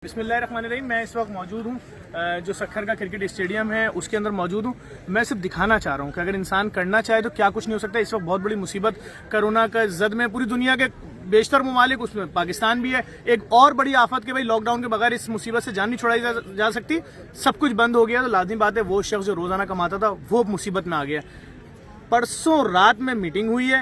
बिस्मिल्लाहिर्रहमानिर्रहीम। मैं इस वक्त मौजूद हूँ जो सखर का क्रिकेट स्टेडियम है उसके अंदर मौजूद हूँ। मैं सिर्फ दिखाना चाह रहा हूँ कि अगर इंसान करना चाहे तो क्या कुछ नहीं हो सकता। इस वक्त बहुत बड़ी मुसीबत कोरोना का जद में पूरी दुनिया के बेशतर ममालिक, उसमें पाकिस्तान भी है। एक और बड़ी आफत के भाई लॉकडाउन के बगैर इस मुसीबत से जान नहीं छुड़ाई जा सकती। सब कुछ बंद हो गया तो लाजमी बात है वो शख्स जो रोजाना कमाता था वो मुसीबत में आ गया। परसों रात में मीटिंग हुई है,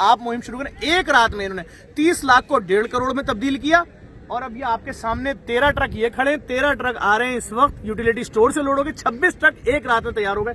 आप मुहिम शुरू करें। एक रात में इन्होंने 30 लाख को 1.5 करोड़ में तब्दील किया। और अब ये आपके सामने 13 ट्रक ये खड़े हैं, 13 ट्रक आ रहे हैं इस वक्त यूटिलिटी स्टोर से लोड हो गए। 26 ट्रक एक रात में तैयार हो गए।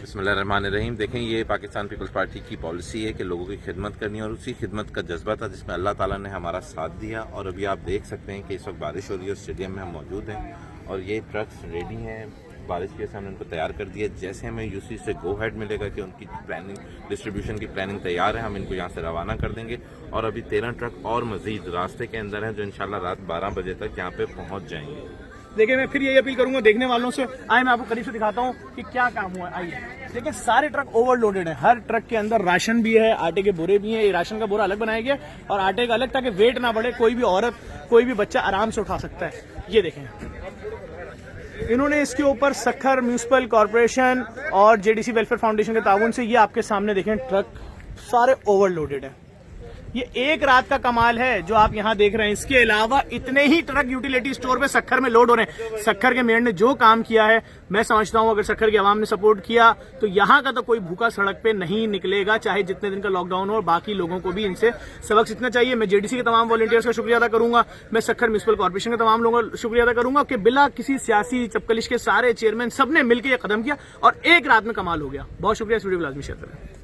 बिस्मिल्लाहिर्रहमानिर्रहीम। देखें, ये पाकिस्तान पीपल्स पार्टी की पॉलिसी है कि लोगों की खिदमत करनी, और उसी खिदमत का जज्बा था जिसमें अल्लाह ताला ने हमारा साथ दिया। और अभी आप देख सकते हैं कि इस वक्त बारिश हो रही है, स्टेडियम में हम मौजूद हैं और ये ट्रक्स रेडी हैं। बारिश के सामने उनको तैयार कर दिया। जैसे हमें यूसी से गो हेड मिलेगा कि उनकी प्लानिंग, डिस्ट्रीब्यूशन की प्लानिंग तैयार है, हम इनको यहाँ से रवाना कर देंगे। और अभी 13 ट्रक और मजीद रास्ते के अंदर हैं जो इंशाल्लाह रात 12 बजे तक यहाँ पे पहुँच जाएंगे। देखिए, मैं फिर यही अपील करूंगा देखने वालों से, आए मैं आपको करीब से दिखाता हूँ कि क्या काम हुआ है। आइए देखिए, सारे ट्रक ओवरलोडेड है। हर ट्रक के अंदर राशन भी है, आटे के बोरे भी हैं। ये राशन का बोरा अलग बनाया गया और आटे का अलग, ताकि वेट ना बढ़े, कोई भी औरत कोई भी बच्चा आराम से उठा सकता है। ये देखें, इन्होंने इसके ऊपर सखर म्यूनिसिपल कॉर्पोरेशन और jdc वेलफेयर फाउंडेशन के ताउन से, ये आपके सामने देखें ट्रक सारे ओवरलोडेड है। ये एक रात का कमाल है जो आप यहाँ देख रहे हैं। इसके अलावा इतने ही ट्रक यूटिलिटी स्टोर पे सखर में लोड हो रहे हैं। सखर के मेयर ने जो काम किया है, मैं समझता हूँ अगर सखर की आवाम ने सपोर्ट किया तो यहाँ का तो कोई भूखा सड़क पे नहीं निकलेगा, चाहे जितने दिन का लॉकडाउन हो। और बाकी लोगों को भी इनसे सबक सीखना चाहिए। मैं jdc के तमाम वॉलंटियर्स का शुक्रिया अदा करूंगा। मैं सखर म्यूनिसिपल कॉर्पोरेशन के तमाम लोगों का शुक्रिया अदा करूंगा कि बिला किसी सियासी चपकलिश के सारे चेयरमैन सबने मिलकर यह कदम किया और एक रात में कमाल हो गया। बहुत शुक्रिया। इस वीडियो को लाजमी शेयर करें।